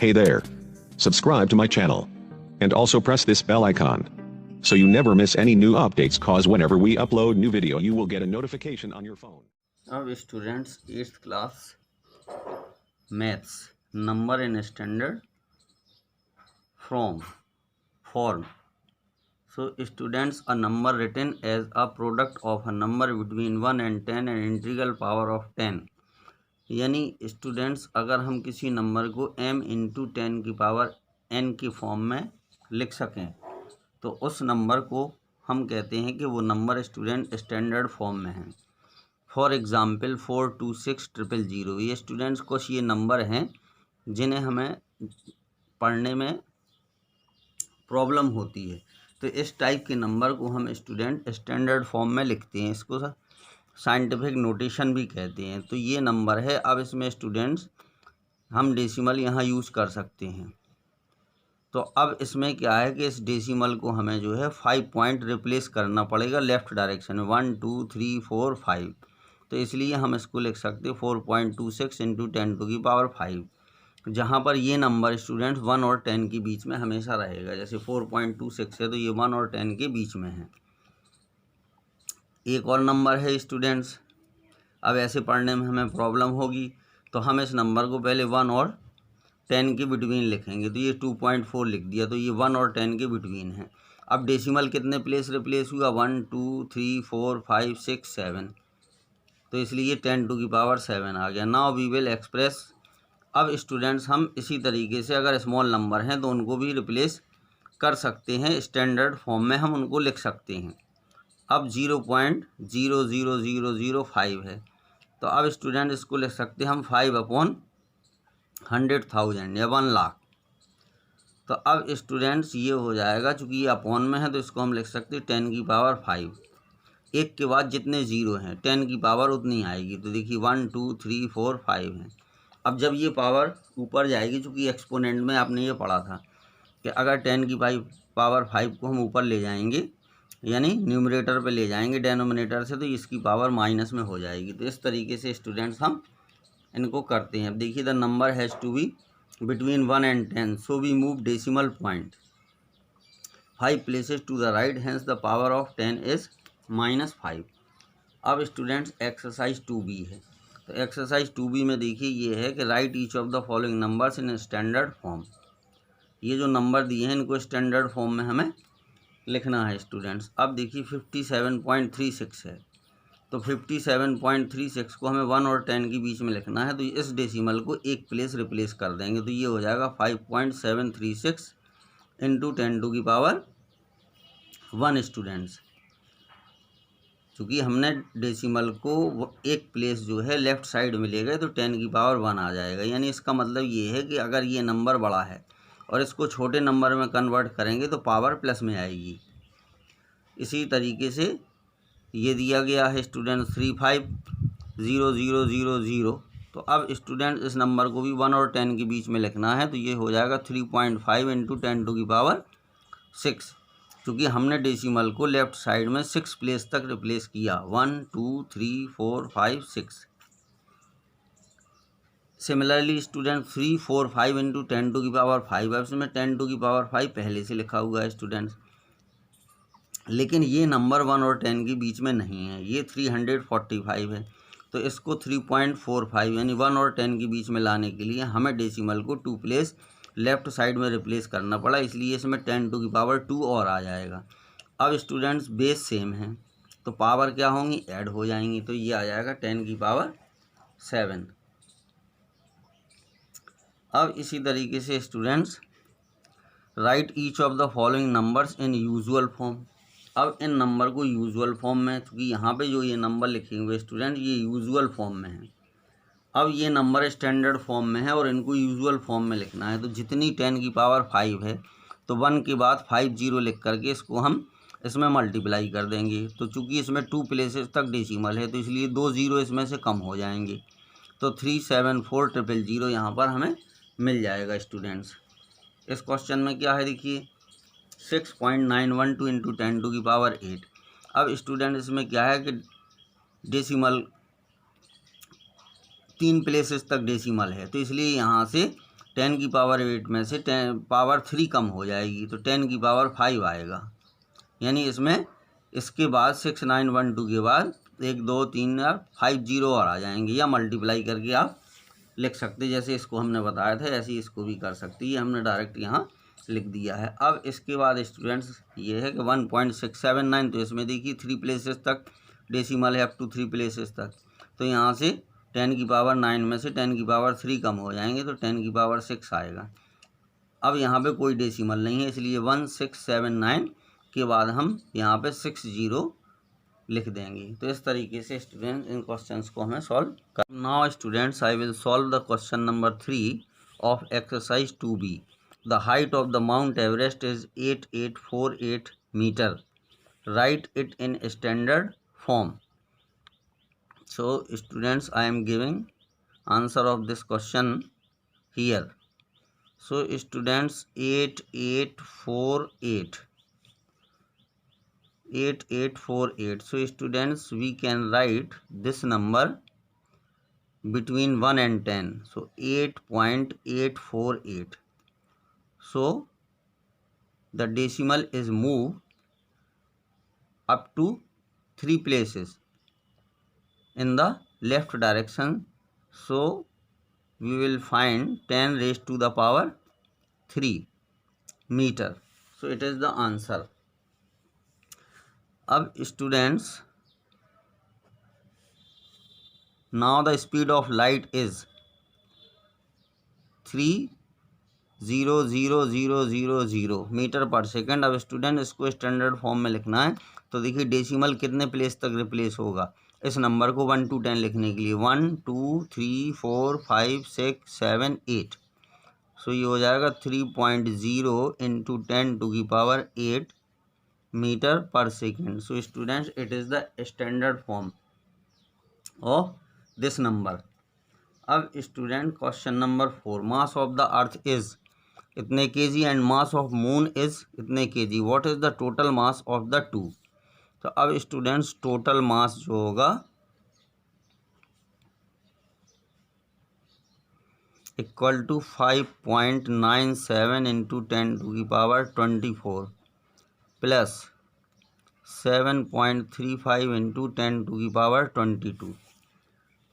Hey there. Subscribe to my channel. And also press this bell icon. So you never miss any new updates, cause whenever we upload new video you will get a notification on your phone. अब students 8th class maths number in standard form. So students, a number written as a product of a number between 1 and 10 and integral power of 10. यानी students अगर हम किसी number को m into 10 की power n की form में लिख सकें तो उस नंबर को हम कहते हैं कि वो नंबर स्टूडेंट स्टैंडर्ड फॉर्म में है. For example 42600. ये स्टूडेंट्स कुछ ये नंबर हैं जिन्हें हमें पढ़ने में प्रॉब्लम होती है, तो इस टाइप के नंबर को हम स्टूडेंट स्टैंडर्ड फॉर्म में लिखते हैं. इसको साइंटिफिक नोटेशन भी कहते हैं. तो ये नंबर है. अब इसमें स्टूडेंट्स हम डेसिमल यहाँ यूज़ कर सकते हैं. तो अब इसमें क्या है कि इस डेसिमल को हमें जो है 5 पॉइंट रिप्लेस करना पड़ेगा लेफ़्ट डायरेक्शन में. 1 2 3 4 5. तो इसलिए हम इसको लिख सकते हैं 4.26 इंटू 10⁵, जहाँ पर ये नंबर स्टूडेंट्स 1 और 10 के बीच में हमेशा रहेगा. जैसे 4.26 है तो ये 1 और 10 के बीच में है. एक और नंबर है स्टूडेंट्स. अब ऐसे पढ़ने में हमें प्रॉब्लम होगी तो हम इस नंबर को पहले 1 और 10 के बिटवीन लिखेंगे. तो ये 2.4 लिख दिया, तो ये 1 और 10 के बिटवीन है. अब डेसिमल कितने प्लेस रिप्लेस हुआ? 1 2 3 4 5 6 7. तो इसलिए 10⁷ आ गया. Now we will express. अब स्टूडेंट्स हम इसी तरीके से अगर स्मॉल नंबर हैं तो उनको भी रिप्लेस कर सकते हैं. स्टैंडर्ड फॉर्म में हम उनको लिख सकते हैं. अब 0.00005 है तो अब स्टूडेंट इसको लिख सकते हैं हम 5/100,000 या 1 लाख. तो अब स्टूडेंट्स ये हो जाएगा, चूँकि ये अपॉन में है तो इसको हम लिख सकते हैं 10⁵. एक के बाद जितने ज़ीरो हैं 10 की पावर उतनी आएगी. तो देखिए 1 2 3 4 5 हैं. अब जब ये पावर ऊपर जाएगी, चूँकि एक्सपोनेंट में आपने ये पढ़ा था कि अगर 10 की पावर 5 को हम ऊपर ले जाएंगे यानी न्यूमरेटर पे ले जाएंगे डेनोमिनेटर से, तो इसकी पावर माइनस में हो जाएगी. तो इस तरीके से स्टूडेंट्स हम इनको करते हैं. अब देखिए the number has to be between 1 and 10, so we move decimal point 5 places to the right, hence the power of 10 is -5. अब स्टूडेंट्स एक्सरसाइज 2B है. तो एक्सरसाइज 2B में देखिए ये है कि right each of the following numbers in standard form. ये जो नंबर दिए हैं इनको स्टैंडर्ड फॉर्म में हमें लिखना है स्टूडेंट्स. अब देखिए 57.36 है तो 57.36 को हमें 1 और 10 के बीच में लिखना है. तो इस डेसिमल को एक प्लेस रिप्लेस कर देंगे. तो ये हो जाएगा 5.736 इंटू 10⁻1 स्टूडेंट्स. चूँकि हमने डेसिमल को एक प्लेस जो है लेफ़्ट साइड में ले गए तो 10⁻1 आ जाएगा. यानी इसका मतलब ये है कि अगर ये नंबर बड़ा है और इसको छोटे नंबर में कन्वर्ट करेंगे तो पावर प्लस में आएगी. इसी तरीके से ये दिया गया है स्टूडेंट 350000. तो अब स्टूडेंट इस नंबर को भी 1 और 10 के बीच में लिखना है. तो ये हो जाएगा 3.5 इंटू 10⁻6. क्योंकि हमने डेसिमल को लेफ़्ट साइड में 6 प्लेस तक रिप्लेस किया. 1 2 3 4 5 6. Similarly student 3 4 5 into 10⁵. अब इसमें 10⁵ पहले से लिखा हुआ है स्टूडेंट्स, लेकिन ये नंबर 1 और 10 के बीच में नहीं है. ये 345 है. तो इसको 3.45 यानी 1 और 10 के बीच में लाने के लिए हमें डेसिमल को 2 प्लेस लेफ़्ट साइड में रिप्लेस करना पड़ा, इसलिए इसमें 10⁻2 और आ जाएगा. अब स्टूडेंट्स बेस सेम है तो पावर क्या होंगी? ऐड हो जाएंगी. तो ये आ जाएगा 10⁻7. अब इसी तरीके से students right each of the following numbers in usual form. अब इन नंबर को यूजुअल फॉर्म में, क्योंकि यहाँ पे जो ये नंबर लिखे हुए स्टूडेंट ये यूजुअल फॉर्म में है. अब ये नंबर स्टैंडर्ड फॉर्म में है और इनको यूजुअल फॉर्म में लिखना है. तो जितनी 10⁻5 है तो 1 के बाद 5 0 लिख करके इसको हम इसमें मल्टीप्लाई कर देंगे. तो चूँकि इसमें 2 प्लेसेस तक डेसिमल है तो इसलिए 2 0 इसमें से कम हो जाएंगे. तो 374000 यहाँ पर हमें मिल जाएगा स्टूडेंट्स. इस क्वेश्चन में क्या है देखिए 6.912 इंटू 10⁸. अब स्टूडेंट इसमें क्या है कि डेसिमल 3 प्लेसेस तक डेसिमल है तो इसलिए यहाँ से 10 की पावर 8 में से पावर 3 कम हो जाएगी तो 10 की पावर 5 आएगा। यानी इसमें इसके बाद 6912 के बाद 1 2 3 और 5 जीरो और आ जाएंगे, या मल्टीप्लाई करके आप लिख सकते, जैसे इसको हमने बताया था ऐसे ही इसको भी कर सकते। ये हमने डायरेक्ट यहाँ लिख दिया है। अब इसके बाद स्टूडेंट्स ये है कि 1.679, तो इसमें देखिए 3 प्लेसेस तक डेसिमल है, अप टू 3 प्लेसेस तक। तो यहाँ से 10 की पावर 9 में से 10 की पावर 3 कम हो जाएंगे तो 10 की पावर 6 आएगा। अब यहाँ पे कोई डेसिमल नहीं है, इसलिए 1679 के बाद हम यहाँ पे 60 लिख देंगे। तो इस तरीके से स्टूडेंट इन क्वेश्चंस को हमें सॉल्व कर। Now students I will solve the question number 3 of exercise 2B। The height of the mount Everest is 8848 metre. Write it in standard form. So students, I am giving answer of this question here. So students, 8848. So students, we can write this number between 1 and 10. So 8.848. So the decimal is moved up to 3 places in the left direction. So we will find 10 raised to the power 3 meter. So it is the answer. अब students, now the speed of light is 30000 metre पर second. अब student इसको standard form में लिखना है, तो देखिए decimal कितने प्लेस तक रिप्लेस होगा इस नंबर को 1 to 10 लिखने के लिए। 1 2 3 4 5 6 7 8। सो ये हो जाएगा 3.0 इंटू 10 टू की पावर 8 मीटर पर second. So students, it is the standard form of this number. अब student question number 4, mass of the earth is इतने KG and mass of moon is इतने KG. What is the total mass of the two. तो अब students total mass जो होगा equal to 5.97 into 10 to की power 24 plus 7.35 into 10 to की power 22।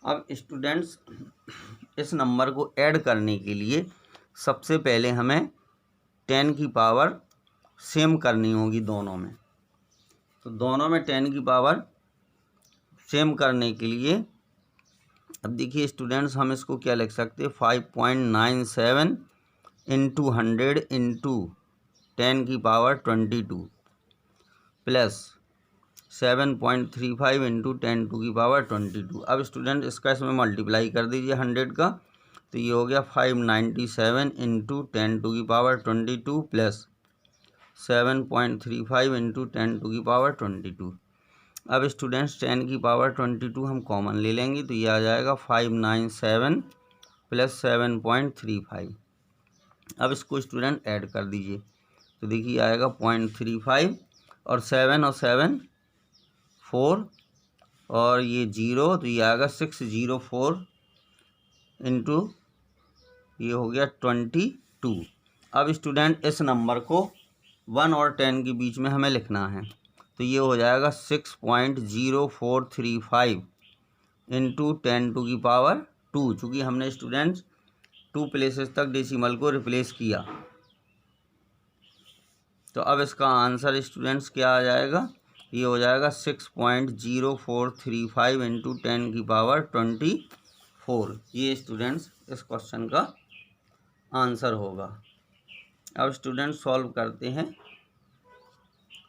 अब students इस नंबर को ऐड करने के लिए सबसे पहले हमें 10 की पावर सेम करनी होगी दोनों में। तो दोनों में 10 की पावर सेम करने के लिए अब देखिए स्टूडेंट्स, हम इसको क्या लिख सकते हैं, 5.97 इंटू 100 इंटू 10 की पावर 22 प्लस 7.35 इंटू 10 टू की पावर 22। अब स्टूडेंट इसका इसमें मल्टीप्लाई कर दीजिए 100 का, तो ये हो गया 597 इंटू 10 टू की पावर 22 प्लस 7.35 इंटू 10 टू की पावर 22। अब स्टूडेंट्स 10 की पावर 22 हम कॉमन ले लेंगे, तो ये आ जाएगा 597 प्लस 7.35। अब इसको स्टूडेंट ऐड कर दीजिए, तो देखिए आएगा 0.35 और 7 और 7 4 और ये 0, तो ये आएगा 604 इंटू ये हो गया 22। अब स्टूडेंट इस नंबर को 1 और 10 के बीच में हमें लिखना है, तो ये हो जाएगा 6.0435 इंटू 10 टू की पावर 2। चूँकि हमने स्टूडेंट्स 2 प्लेसेस तक डेसिमल को रिप्लेस किया, तो अब इसका आंसर स्टूडेंट्स क्या आ जाएगा, ये हो जाएगा 6.0435 इंटू 10 की पावर 24। ये स्टूडेंट्स इस क्वेश्चन का आंसर होगा। अब स्टूडेंट सॉल्व करते हैं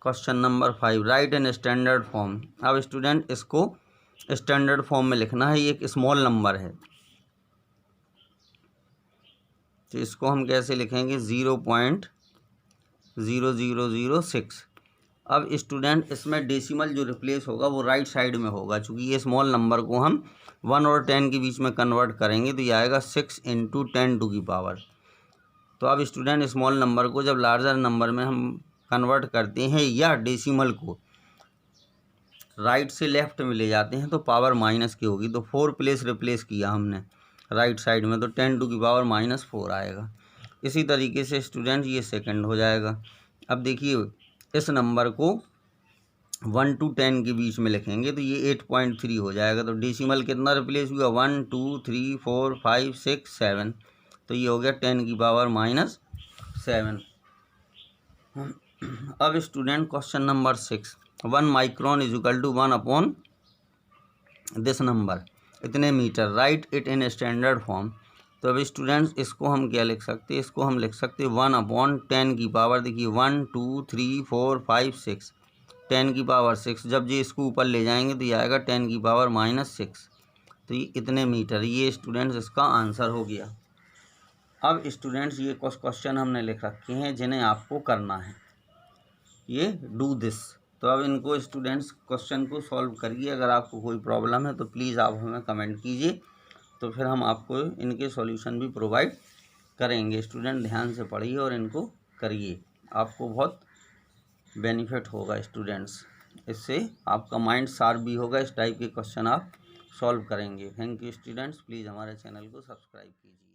क्वेश्चन नंबर 5, राइट इन स्टैंडर्ड फॉर्म। अब स्टूडेंट इसको स्टैंडर्ड फॉर्म में लिखना है, ये एक स्मॉल नंबर है, तो इसको हम कैसे लिखेंगे, 0.0006। अब स्टूडेंट इसमें डेसिमल जो रिप्लेस होगा वो राइट साइड में होगा, चूँकि ये स्मॉल नंबर को हम 1 और 10 के बीच में कन्वर्ट करेंगे, तो ये आएगा 6 इंटू 10 टू की पावर। तो अब स्टूडेंट स्मॉल नंबर को जब लार्जर नंबर में हम कन्वर्ट करते हैं या डेसिमल को राइट से लेफ्ट में ले जाते हैं तो पावर माइनस की होगी। तो 4 प्लेस रिप्लेस किया हमने, राइट साइड में, तो 10⁻⁻⁴ आएगा। इसी तरीके से स्टूडेंट ये सेकंड हो जाएगा। अब देखिए इस नंबर को 1 to 10 के बीच में लिखेंगे तो ये 8.3 हो जाएगा। तो डेसिमल कितना रिप्लेस हुआ, 1 2 3 4 5 6 7, तो ये हो गया 10⁻⁷। अब student question number 6, 1 micron is equal to 1 upon this number, इतने metre, write it in standard form. तो अब स्टूडेंट्स इसको हम क्या लिख सकते हैं, इसको हम लिख सकते हैं 1/10, देखिए 1 2 3 4 5 6, 10⁻⁶। जब ये इसको ऊपर ले जाएंगे तो ये आएगा 10⁻⁻⁶। तो ये इतने मीटर, ये स्टूडेंट्स इसका आंसर हो गया। अब स्टूडेंट्स ये कुछ क्वेश्चन हमने लिख रखे हैं जिन्हें आपको करना है, ये डू दिस। तो अब इनको स्टूडेंट्स क्वेश्चन को सॉल्व करिए। अगर आपको कोई प्रॉब्लम है तो प्लीज़ आप हमें कमेंट कीजिए, तो फिर हम आपको इनके सॉल्यूशन भी प्रोवाइड करेंगे। स्टूडेंट ध्यान से पढ़िए और इनको करिए, आपको बहुत बेनिफिट होगा स्टूडेंट्स। इससे आपका माइंड शार्प भी होगा, इस टाइप के क्वेश्चन आप सॉल्व करेंगे। थैंक यू स्टूडेंट्स, प्लीज़ हमारे चैनल को सब्सक्राइब कीजिए।